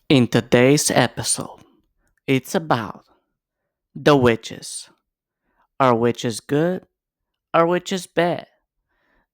In today's episode, it's about the witches. Are witches good? Are witches bad?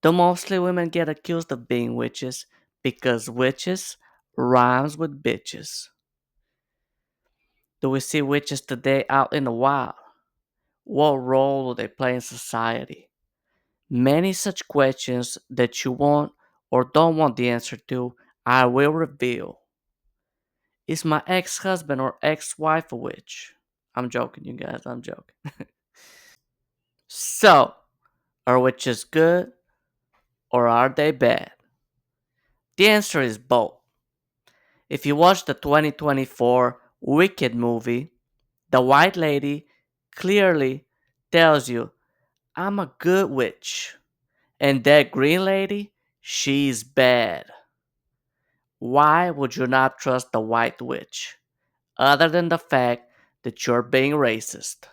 Do mostly women get accused of being witches because witches rhymes with bitches? Do we see witches today out in the wild? What role do they play in society? Many such questions that you want or don't want the answer to, I will reveal. Is my ex husband or ex wife a witch? I'm joking, you guys, I'm joking. So, are witches good or are they bad? The answer is both. If you watch the 2024 Wicked movie, the white lady clearly tells you, I'm a good witch. And that green lady, she's bad. Why would you not trust the white witch? Other than the fact that you're being racist.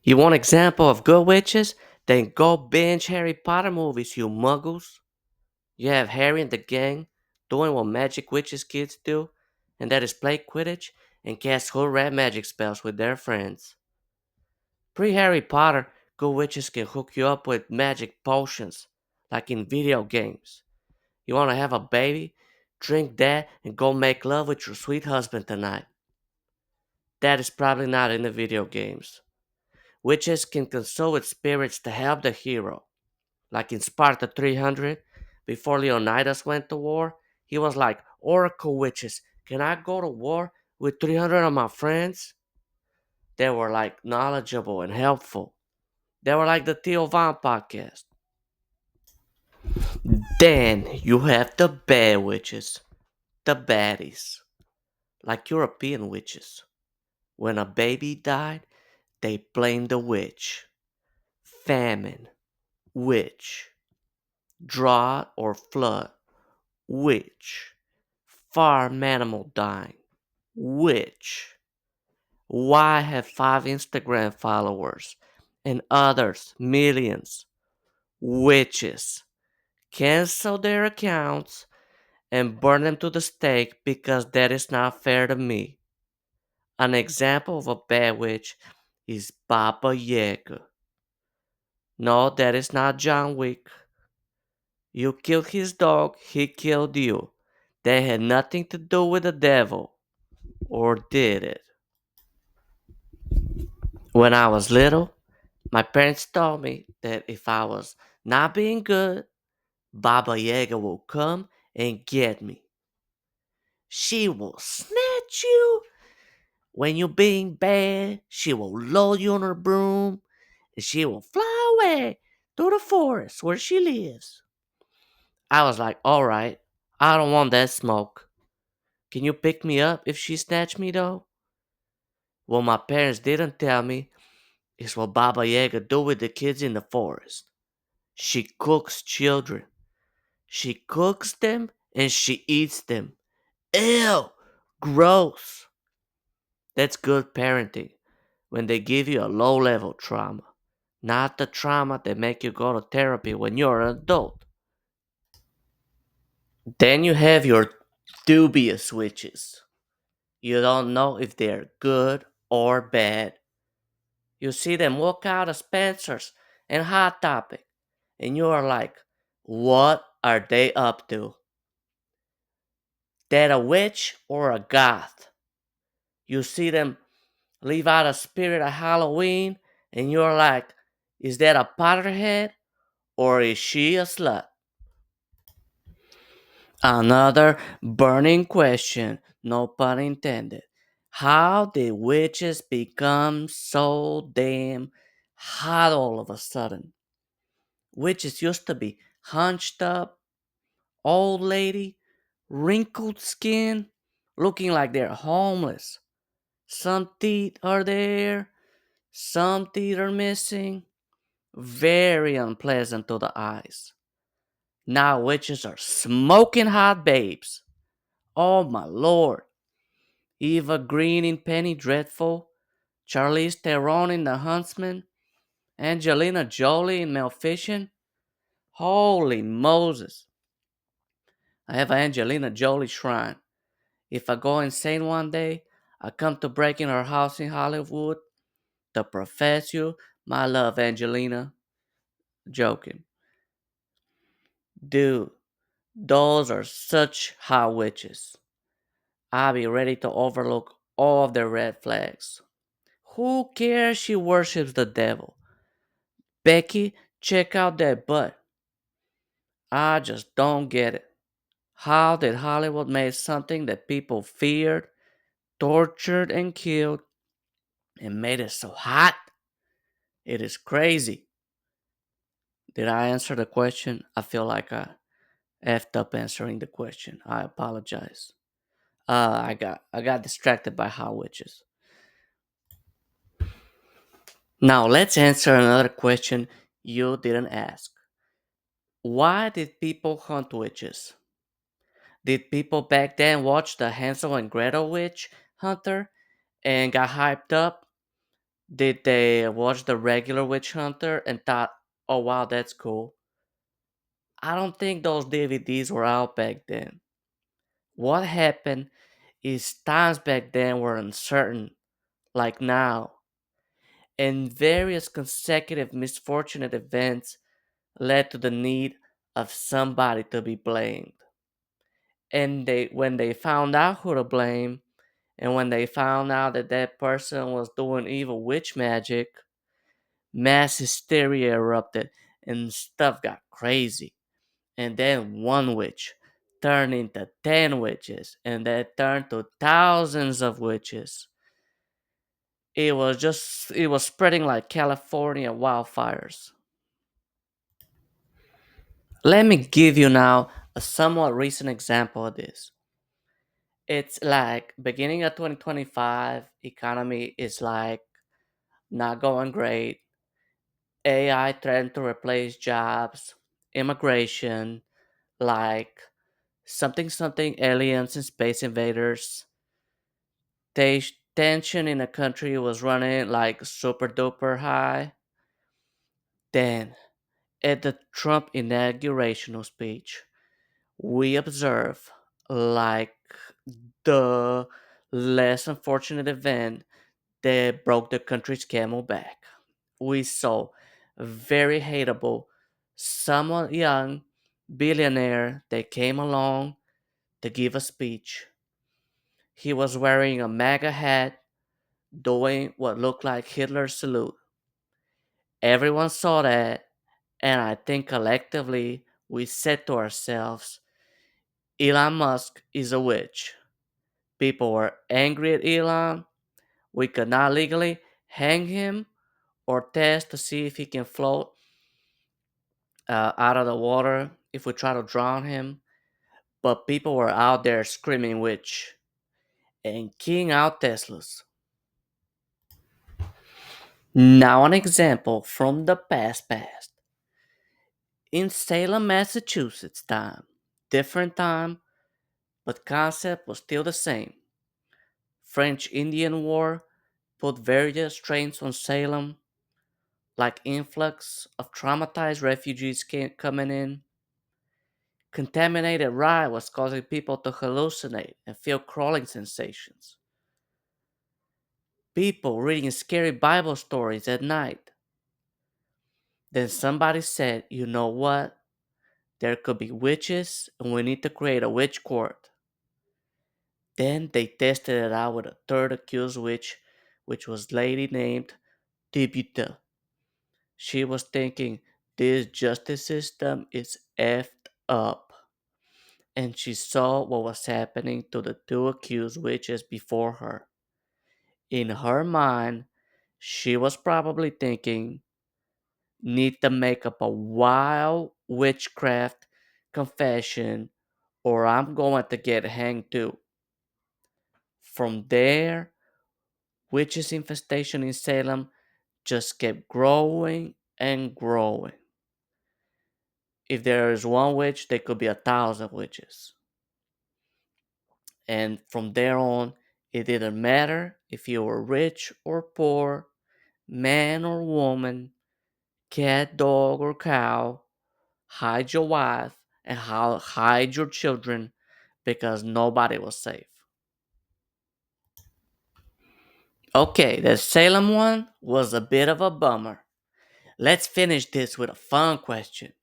You want example of good witches? Then go binge Harry Potter movies, you muggles. You have Harry and the gang doing what magic witches kids do, and that is play Quidditch and cast whole red magic spells with their friends. Pre Harry Potter, good witches can hook you up with magic potions, like in video games. You want to have a baby? Drink that and go make love with your sweet husband tonight. That is probably not in the video games. Witches can console with spirits to help the hero. Like in Sparta 300, before Leonidas went to war, he was like, Oracle witches, can I go to war with 300 of my friends? They were like knowledgeable and helpful. They were like the Theo Von podcast. Then you have the bad witches, the baddies, like European witches. When a baby died, they blamed the witch. Famine, witch. Drought or flood, witch. Farm animal dying, witch. Why have 5 Instagram followers and others millions? Witches. Cancel their accounts and burn them to the stake because that is not fair to me. An example of a bad witch is Baba Yaga. No, that is not John Wick. You killed his dog, he killed you. That had nothing to do with the devil. Or did it? When I was little, my parents told me that if I was not being good, Baba Yaga will come and get me. She will snatch you when you're being bad. She will load you on her broom and she will fly away to the forest where she lives. I was like, alright, I don't want that smoke. Can you pick me up if she snatched me though? What my parents didn't tell me is what Baba Yaga do with the kids in the forest. She cooks children. She cooks them and she eats them. Ew! Gross! That's good parenting when they give you a low level trauma, not the trauma that make you go to therapy when you're an adult. Then you have your dubious witches. You don't know if they're good or bad. You see them walk out of Spencer's and Hot Topic, and you are like, what are they up to? That a witch or a goth? You see them leave out a spirit of Halloween, and you're like, is that a Potterhead or is she a slut? Another burning question, no pun intended. How did witches become so damn hot all of a sudden? Witches used to be hunched up, old lady, wrinkled skin, looking like they're homeless. Some teeth are there, some teeth are missing. Very unpleasant to the eyes. Now witches are smoking hot babes. Oh my lord. Eva Green in Penny Dreadful, Charlize Theron in The Huntsman, Angelina Jolie in Maleficent. Holy Moses. I have an Angelina Jolie shrine. If I go insane one day, I come to break in her house in Hollywood to profess you my love, Angelina. Joking. Dude, those are such hot witches. I'll be ready to overlook all of their red flags. Who cares she worships the devil? Becky, check out that butt. I just don't get it. How did Hollywood make something that people feared, tortured, and killed and made it so hot? It is crazy. Did I answer the question? I feel like I effed up answering the question. I apologize. I got distracted by hot witches. Now let's answer another question you didn't ask. Why did people hunt witches? Did people back then watch the Hansel and Gretel witch hunter and got hyped up? Did they watch the regular witch hunter and thought, oh wow, that's cool? I don't think those DVDs were out back then. What happened is times back then were uncertain, like now, and various consecutive misfortunate events led to the need of somebody to be blamed. And when they found out who to blame, and when they found out that that person was doing evil witch magic, mass hysteria erupted and stuff got crazy. And then one witch turned into 10 witches, and that turned to thousands of witches. It was spreading like California wildfires. Let me give you now a somewhat recent example of this. It's like beginning of 2025, economy is like not going great. AI threatened to replace jobs, immigration, like something something aliens and space invaders. Tension in the country was running like super duper high. Then, at the Trump inaugurational speech, we observe like the less unfortunate event that broke the country's camel back. We saw a very hateable, somewhat young billionaire that came along to give a speech. He was wearing a MAGA hat, doing what looked like Hitler's salute. Everyone saw that, and I think collectively we said to ourselves, Elon Musk is a witch. People were angry at Elon. We could not legally hang him or test to see if he can float out of the water if we try to drown him. But people were out there screaming witch and keying out Teslas. Now, an example from the past. In Salem, Massachusetts, time. Different time, but concept was still the same. French Indian War put various strains on Salem, like influx of traumatized refugees coming in. Contaminated rye was causing people to hallucinate and feel crawling sensations. People reading scary Bible stories at night. Then somebody said, you know what? There could be witches, and we need to create a witch court. Then they tested it out with a third accused witch, which was lady named Tibita. She was thinking, this justice system is effed up. And she saw what was happening to the two accused witches before her. In her mind, she was probably thinking, need to make up a wild witchcraft confession or I'm going to get hanged too. From there, witches' infestation in Salem just kept growing and growing. If there is one witch, there could be 1,000 witches. And from there on, it didn't matter if you were rich or poor, man or woman, cat, dog, or cow, hide your wife and hide your children because nobody was safe. Okay, the Salem one was a bit of a bummer. Let's finish this with a fun question.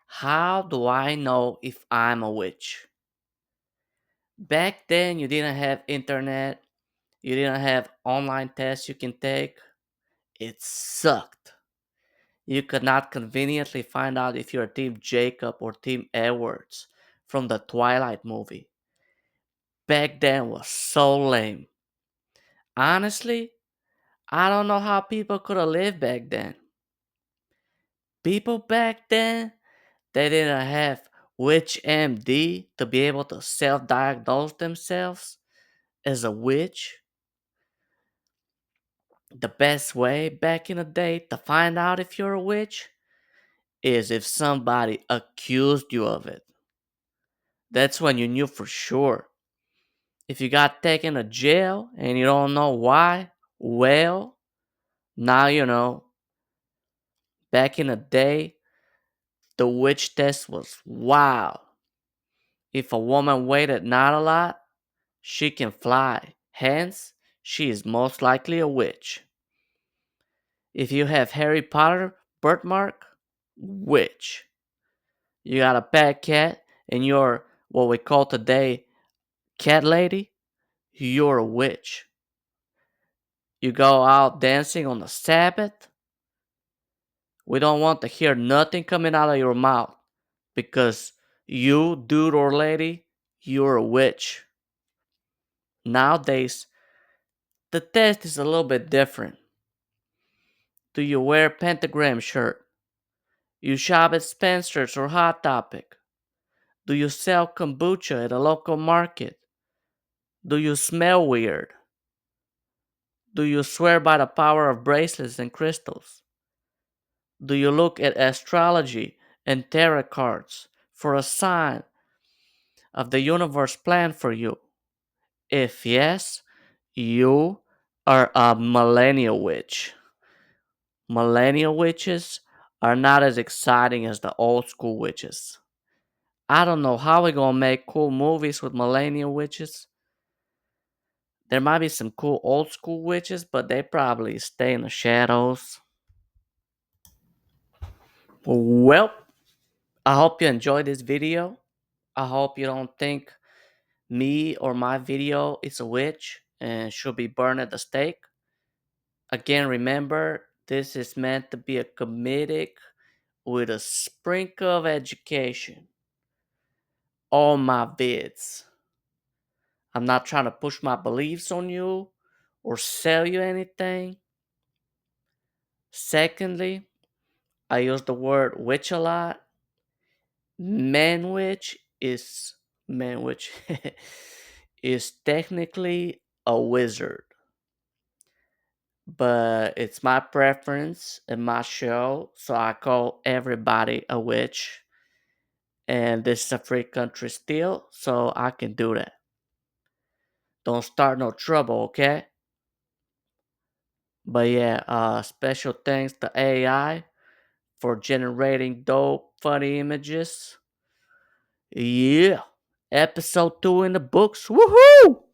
How do I know if I'm a witch? Back then, you didn't have internet, you didn't have online tests you can take. It sucked. You could not conveniently find out if you're Team Jacob or Team Edwards from the Twilight movie. Back then was so lame. Honestly, I don't know how people could have lived back then. People back then, they didn't have Witch MD to be able to self diagnose themselves as a witch. The best way back in the day to find out if you're a witch is if somebody accused you of it. That's when you knew for sure. If you got taken to jail and you don't know why, well, now you know. Back in the day, the witch test was wild. If a woman waited not a lot, she can fly. Hence, she is most likely a witch. If you have Harry Potter birthmark, witch. You got a pet cat and you're what we call today cat lady, you're a witch. You go out dancing on the Sabbath, we don't want to hear nothing coming out of your mouth because you, dude or lady, you're a witch. Nowadays, the test is a little bit different. Do you wear pentagram shirt? You shop at Spencer's or Hot Topic? Do you sell kombucha at a local market? Do you smell weird? Do you swear by the power of bracelets and crystals? Do you look at astrology and tarot cards for a sign of the universe plan for you? If yes, you are a millennial witch. Millennial witches are not as exciting as the old school witches. I don't know how we're gonna make cool movies with millennial witches. There might be some cool old school witches, but they probably stay in the shadows. Well, I hope you enjoyed this video. I hope you don't think me or my video is a witch and should be burned at the stake. Again, remember, this is meant to be a comedic with a sprinkle of education. All my vids. I'm not trying to push my beliefs on you or sell you anything. Secondly, I use the word witch a lot. Manwich is Manwich is technically a wizard, but it's my preference and my show, so I call everybody a witch. And this is a free country still, so I can do that. Don't start no trouble, okay? But yeah, special thanks to AI for generating dope, funny images. Yeah, episode 2 in the books. Woohoo!